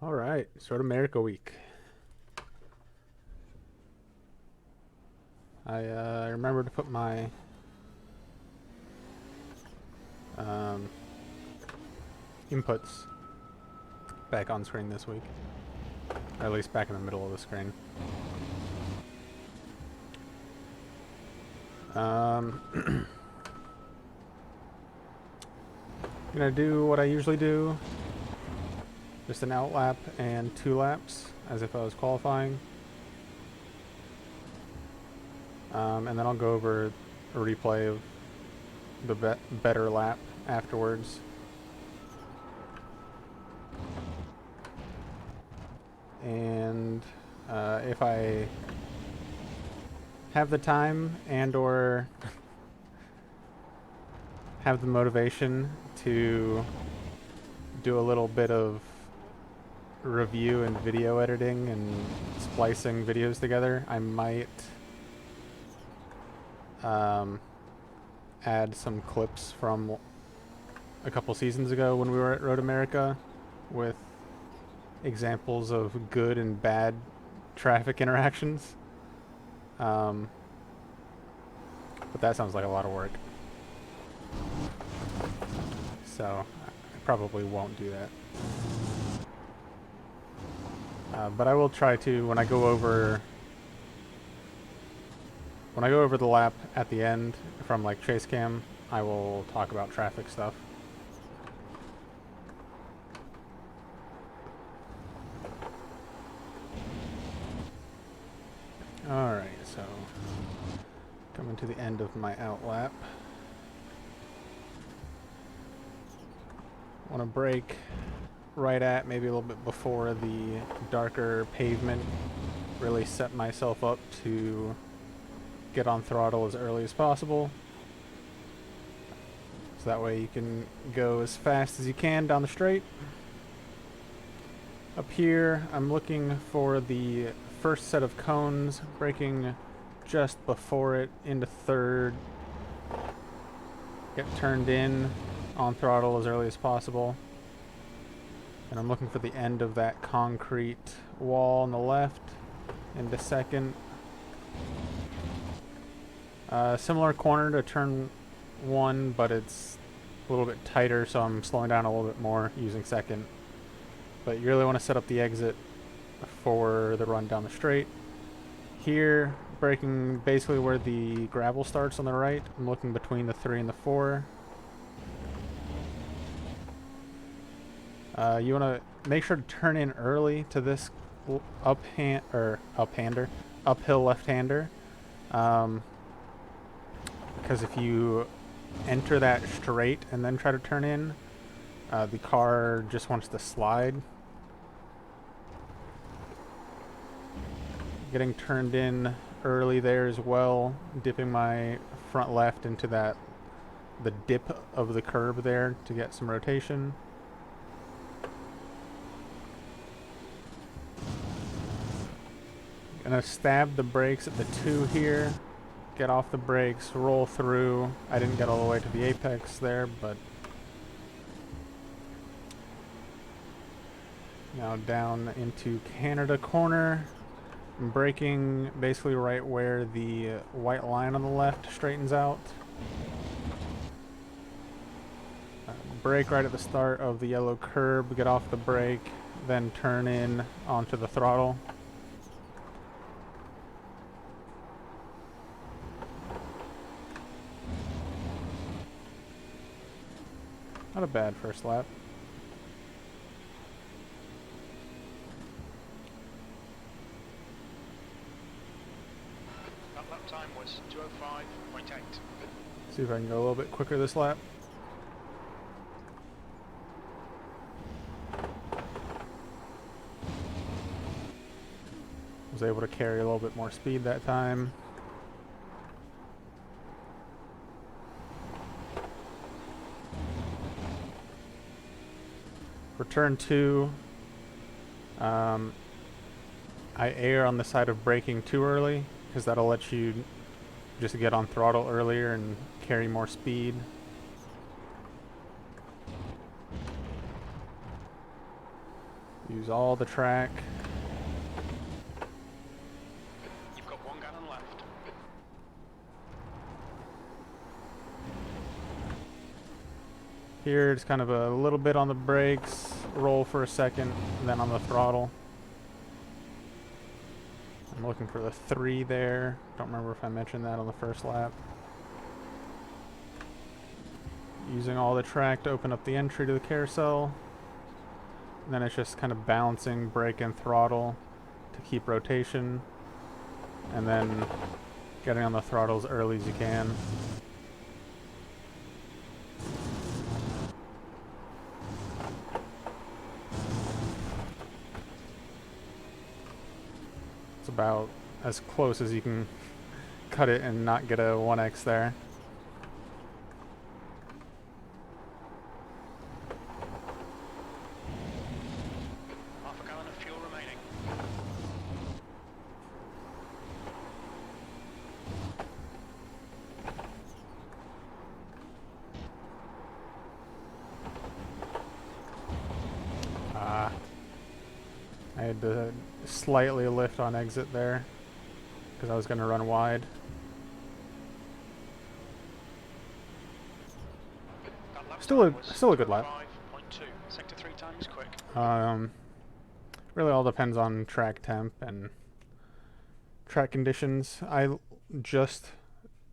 All right, Sort of America week. I remember to put my um, inputs back on screen this week, or at least back in the middle of the screen. Gonna do what I usually do, just an out lap and 2 laps, as if I was qualifying. And then I'll go over a replay of the better lap afterwards. And if I have the time and or have the motivation to do a little bit of review and video editing and splicing videos together, I might add some clips from a couple seasons ago when we were at Road America with examples of good and bad traffic interactions. But that sounds like a lot of work. So I probably won't do that. But I will try to when I go over the lap at the end from like chase cam, I will talk about traffic stuff. Alright, so coming to the end of my out lap. Want to brake right at maybe a little bit before the darker pavement. Really set myself up to get on throttle as early as possible. So that way you can go as fast as you can down the straight. Up here, I'm looking for the first set of cones, braking just before it into third. Get turned in on throttle as early as possible. And I'm looking for the end of that concrete wall on the left into second. Similar corner to turn 1, but it's a little bit tighter, so I'm slowing down a little bit more using second. But you really want to set up the exit for the run down the straight. Here, braking basically where the gravel starts on the right. I'm looking between the 3 and the 4. You want to make sure to turn in early to this uphill left-hander. Because if you enter that straight and then try to turn in, the car just wants to slide. Getting turned in early there as well, dipping my front left into the dip of the curb there to get some rotation. Gonna stab the brakes at the 2 here, get off the brakes, roll through. I didn't get all the way to the apex there, but now down into Canada corner. I'm braking basically right where the white line on the left straightens out. Brake right at the start of the yellow curb, get off the brake, then turn in onto the throttle. Not a bad first lap. That lap time was 2:05.8. See if I can go a little bit quicker this lap. Was able to carry a little bit more speed that time. For turn 2, I err on the side of braking too early, because that'll let you just get on throttle earlier and carry more speed. Use all the track. You've got 1 gallon left. Here it's kind of a little bit on the brakes, roll for a second, and then on the throttle. I'm looking for the 3 there. Don't remember if I mentioned that on the first lap. Using all the track to open up the entry to the carousel. And then it's just kind of balancing brake and throttle to keep rotation. And then getting on the throttle as early as you can. It's about as close as you can cut it and not get a 1x there. Half a gallon of fuel remaining. I had to slightly lift on exit there because I was going to run wide. That lap Still time was a good lap. 5.2. Sector 3 times quick. Really all depends on track temp and track conditions. I just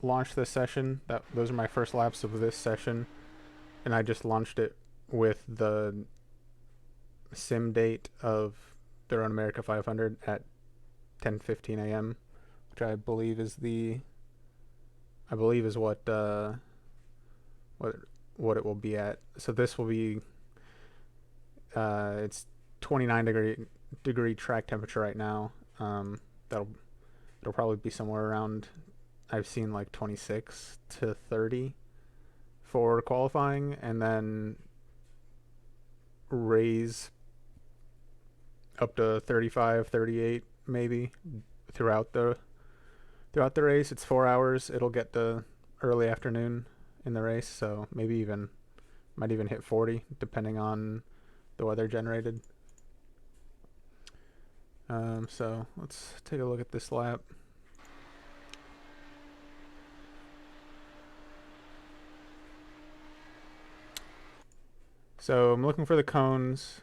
launched this session. Those are my first laps of this session, and I just launched it with the sim date of the Road America 500 at 10:15 a.m., which I believe is what it will be at. So this will be it's 29 degree track temperature right now. It'll probably be somewhere around, I've seen like 26 to 30 for qualifying, and then raise up to 35, 38 maybe throughout the race. It's 4 hours. It'll get to early afternoon in the race, so might even hit 40 depending on the weather generated. So let's take a look at this lap. So I'm looking for the cones.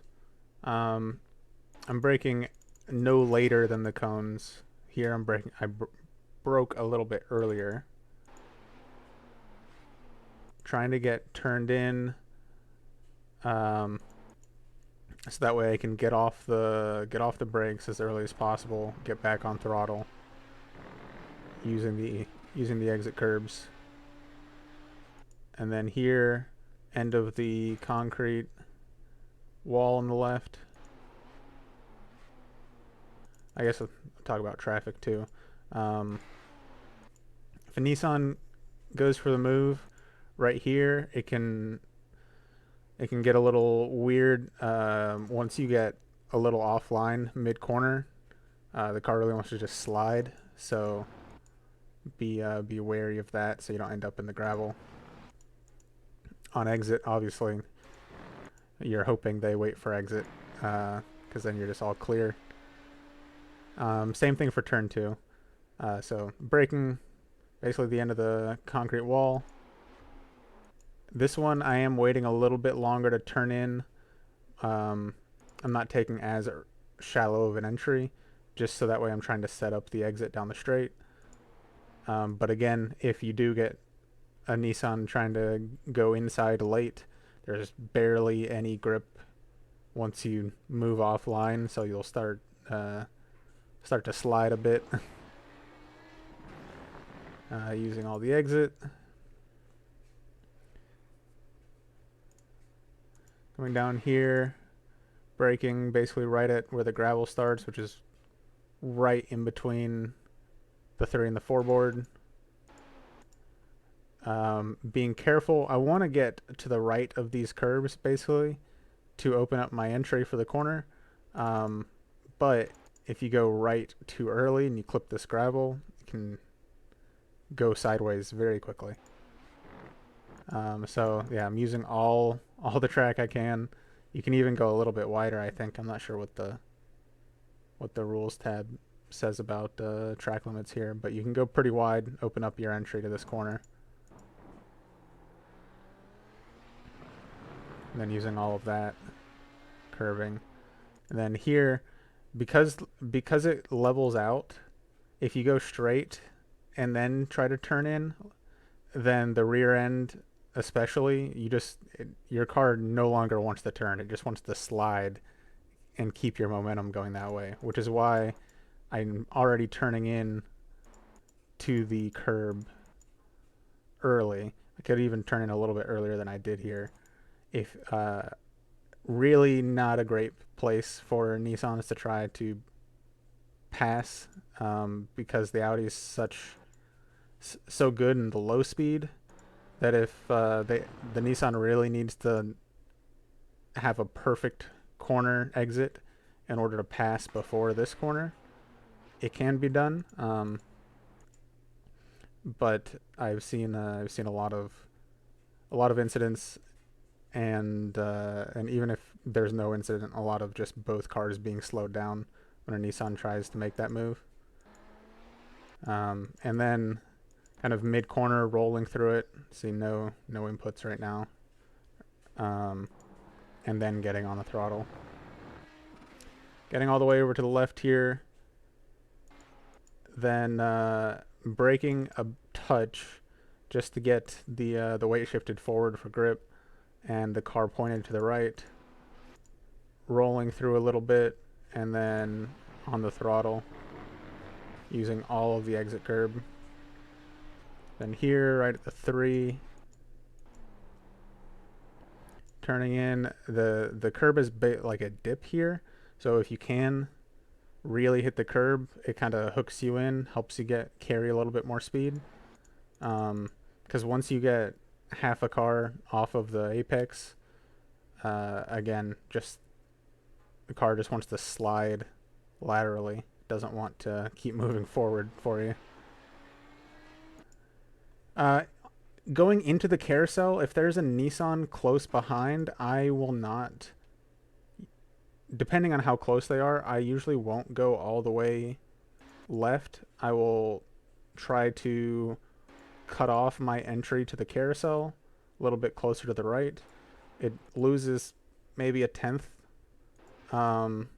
I'm braking no later than the cones. Here I'm braking. I broke a little bit earlier. Trying to get turned in, so that way I can get off the brakes as early as possible. Get back on throttle using the exit curbs. And then here, end of the concrete wall on the left. I guess I'll talk about traffic too. If a Nissan goes for the move right here, it can get a little weird once you get a little offline mid-corner. The car really wants to just slide, so be wary of that so you don't end up in the gravel. On exit, obviously, you're hoping they wait for exit, because then you're just all clear. Same thing for turn 2. So braking basically the end of the concrete wall. This one I am waiting a little bit longer to turn in. I'm not taking as shallow of an entry, just so that way I'm trying to set up the exit down the straight. But again, if you do get a Nissan trying to go inside late, there's barely any grip once you move offline, so you'll start to slide a bit. Using all the exit. Coming down here, braking basically right at where the gravel starts, which is right in between the 3 and the 4 board. Being careful, I want to get to the right of these curbs basically to open up my entry for the corner. But if you go right too early and you clip this gravel, you can go sideways very quickly. So yeah, I'm using all the track I can, You can even go a little bit wider, I think. I'm not sure what the rules tab says about track limits here, but you can go pretty wide, open up your entry to this corner. And then using all of that curving. And then here, because it levels out, if you go straight and then try to turn in, then the rear end especially, your car no longer wants to turn. It just wants to slide and keep your momentum going that way, which is why I'm already turning in to the curb early. I could even turn in a little bit earlier than I did here. If really not a great place for Nissans to try to pass, because the Audi is so good in the low speed that if the Nissan really needs to have a perfect corner exit in order to pass before this corner, it can be done. But I've seen a lot of incidents, and even if there's no incident, a lot of just both cars being slowed down when a Nissan tries to make that move. And then kind of mid corner rolling through it. See no inputs right now. And then getting on the throttle. Getting all the way over to the left here. Then braking a touch just to get the weight shifted forward for grip and the car pointed to the right. Rolling through a little bit and then on the throttle using all of the exit curb. Then here, right at the 3, turning in, the curb is like a dip here, so if you can really hit the curb, it kind of hooks you in, helps you carry a little bit more speed. Because once you get half a car off of the apex, again, just the car just wants to slide laterally, doesn't want to keep moving forward for you. Going into the carousel, if there's a Nissan close behind, I will not, depending on how close they are, I usually won't go all the way left. I will try to cut off my entry to the carousel a little bit closer to the right. It loses maybe a tenth, but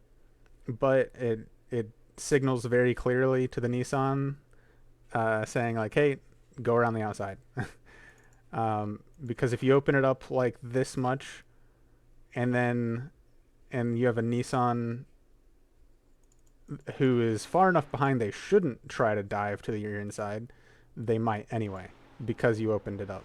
it signals very clearly to the Nissan, saying like, hey, go around the outside. Because if you open it up like this much and you have a Nissan who is far enough behind they shouldn't try to dive to your inside, they might anyway because you opened it up.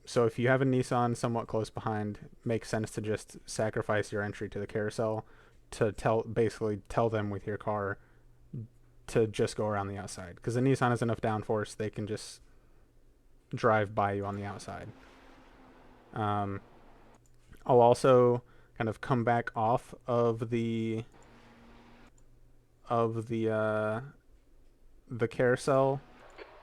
So if you have a Nissan somewhat close behind, it makes sense to just sacrifice your entry to the carousel to basically tell them with your car to just go around the outside, because the Nissan has enough downforce, they can just drive by you on the outside. I'll also kind of come back off of the carousel.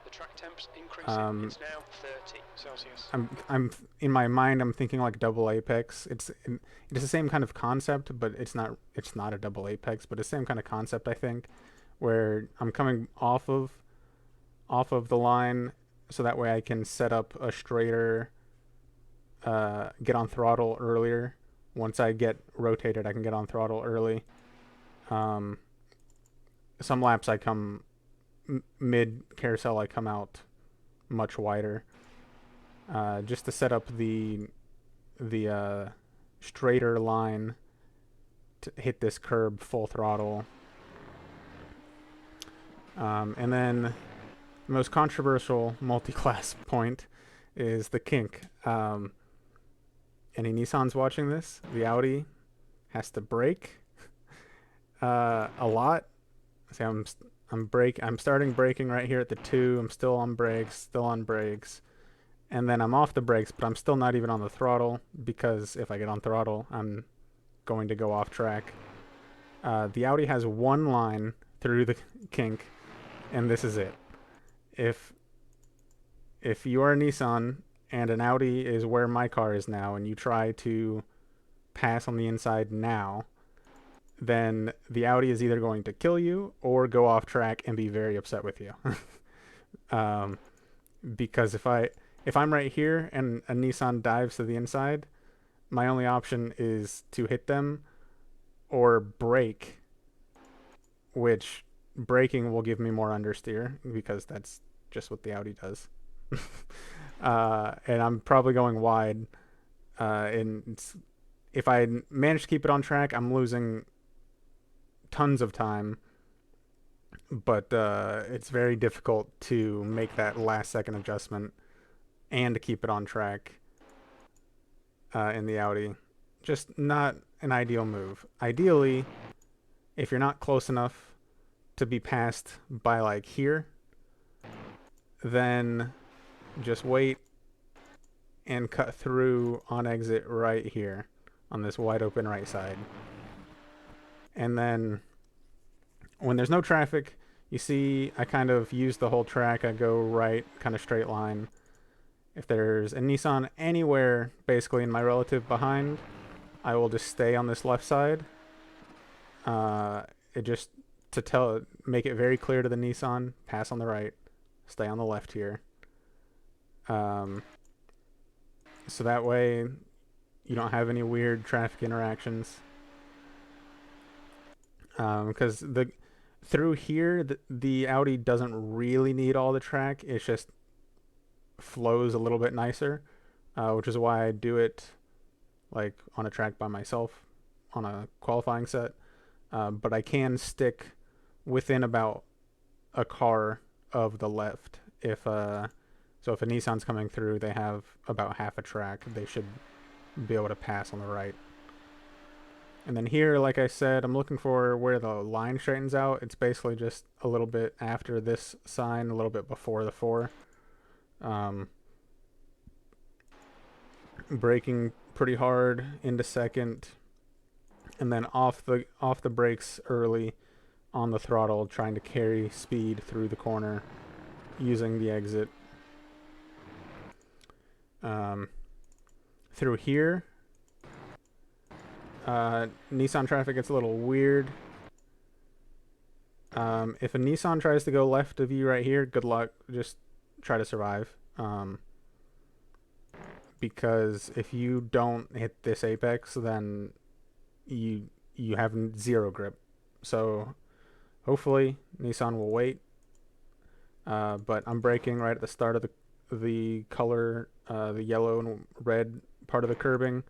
The track temp's increasing. It's now 30 Celsius. I'm in my mind, I'm thinking like double apex. It's the same kind of concept, but it's not a double apex, but it's the same kind of concept, I think, where I'm coming off of the line, so that way I can set up a straighter, get on throttle earlier. Once I get rotated, I can get on throttle early. Some laps I come mid carousel, I come out much wider, just to set up the straighter line to hit this curb full throttle. And then the most controversial multi-class point is the kink. Any Nissans watching this? The Audi has to brake a lot. See, I'm starting braking right here at the 2. I'm still on brakes, and then I'm off the brakes, but I'm still not even on the throttle, because if I get on throttle, I'm going to go off track. The Audi has one line through the kink, and this is it. If you are a Nissan and an Audi is where my car is now, and you try to pass on the inside now, then the Audi is either going to kill you or go off track and be very upset with you. um, because if I'm right here and a Nissan dives to the inside, my only option is to hit them or brake, which braking will give me more understeer because that's just what the Audi does. And I'm probably going wide. And if I manage to keep it on track, I'm losing tons of time. But it's very difficult to make that last second adjustment and to keep it on track in the Audi. Just not an ideal move. Ideally, if you're not close enough to be passed by like here, then just wait and cut through on exit right here on this wide open right side. And then when there's no traffic, you see I kind of use the whole track. I go right, kind of straight line. If there's a Nissan anywhere basically in my relative behind, I will just stay on this left side. It just make it very clear to the Nissan, pass on the right, stay on the left here. So that way you don't have any weird traffic interactions. Because through here, the Audi doesn't really need all the track. It just flows a little bit nicer, which is why I do it like on a track by myself on a qualifying set. But I can stick within about a car of the left. So if a Nissan's coming through, they have about half a track. They should be able to pass on the right. And then here, like I said, I'm looking for where the line straightens out. It's basically just a little bit after this sign, a little bit before the 4. Braking pretty hard into second, and then off the brakes early on the throttle, trying to carry speed through the corner using the exit. Through here, Nissan traffic gets a little weird. If a Nissan tries to go left of you right here, good luck. Just try to survive. Because if you don't hit this apex, then you have zero grip. So hopefully Nissan will wait. But I'm braking right at the start of the color, the yellow and red part of the curbing,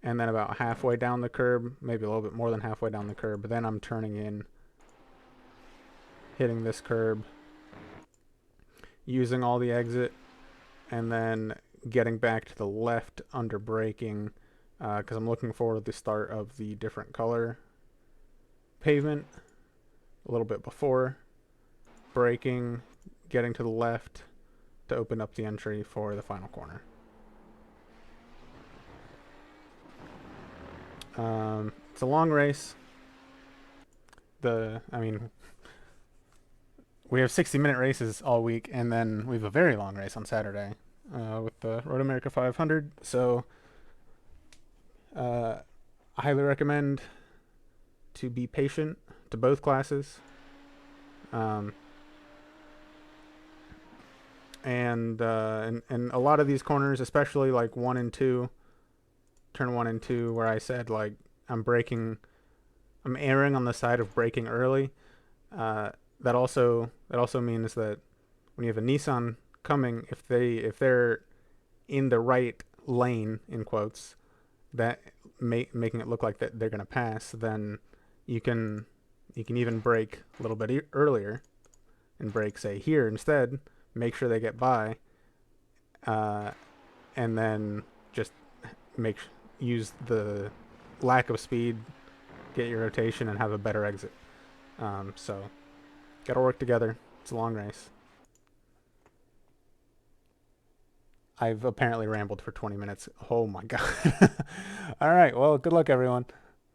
and then about halfway down the curb, maybe a little bit more than halfway down the curb, but then I'm turning in, hitting this curb, using all the exit, and then getting back to the left under braking, because I'm looking for the start of the different color pavement a little bit before, braking, getting to the left to open up the entry for the final corner. It's a long race. We have 60-minute races all week, and then we have a very long race on Saturday with the Road America 500. So I highly recommend to be patient to both classes. And a lot of these corners, especially like 1 and 2, turn 1 and 2, where I said like I'm erring on the side of braking early. That also means that when you have a Nissan coming, if they're in the right lane in quotes, that making it look like that they're gonna pass, then you can even brake a little bit earlier and brake say here instead. Make sure they get by, and then just use the lack of speed, get your rotation, and have a better exit. So, gotta work together. It's a long race. I've apparently rambled for 20 minutes. Oh my god. All right. Well, good luck, everyone.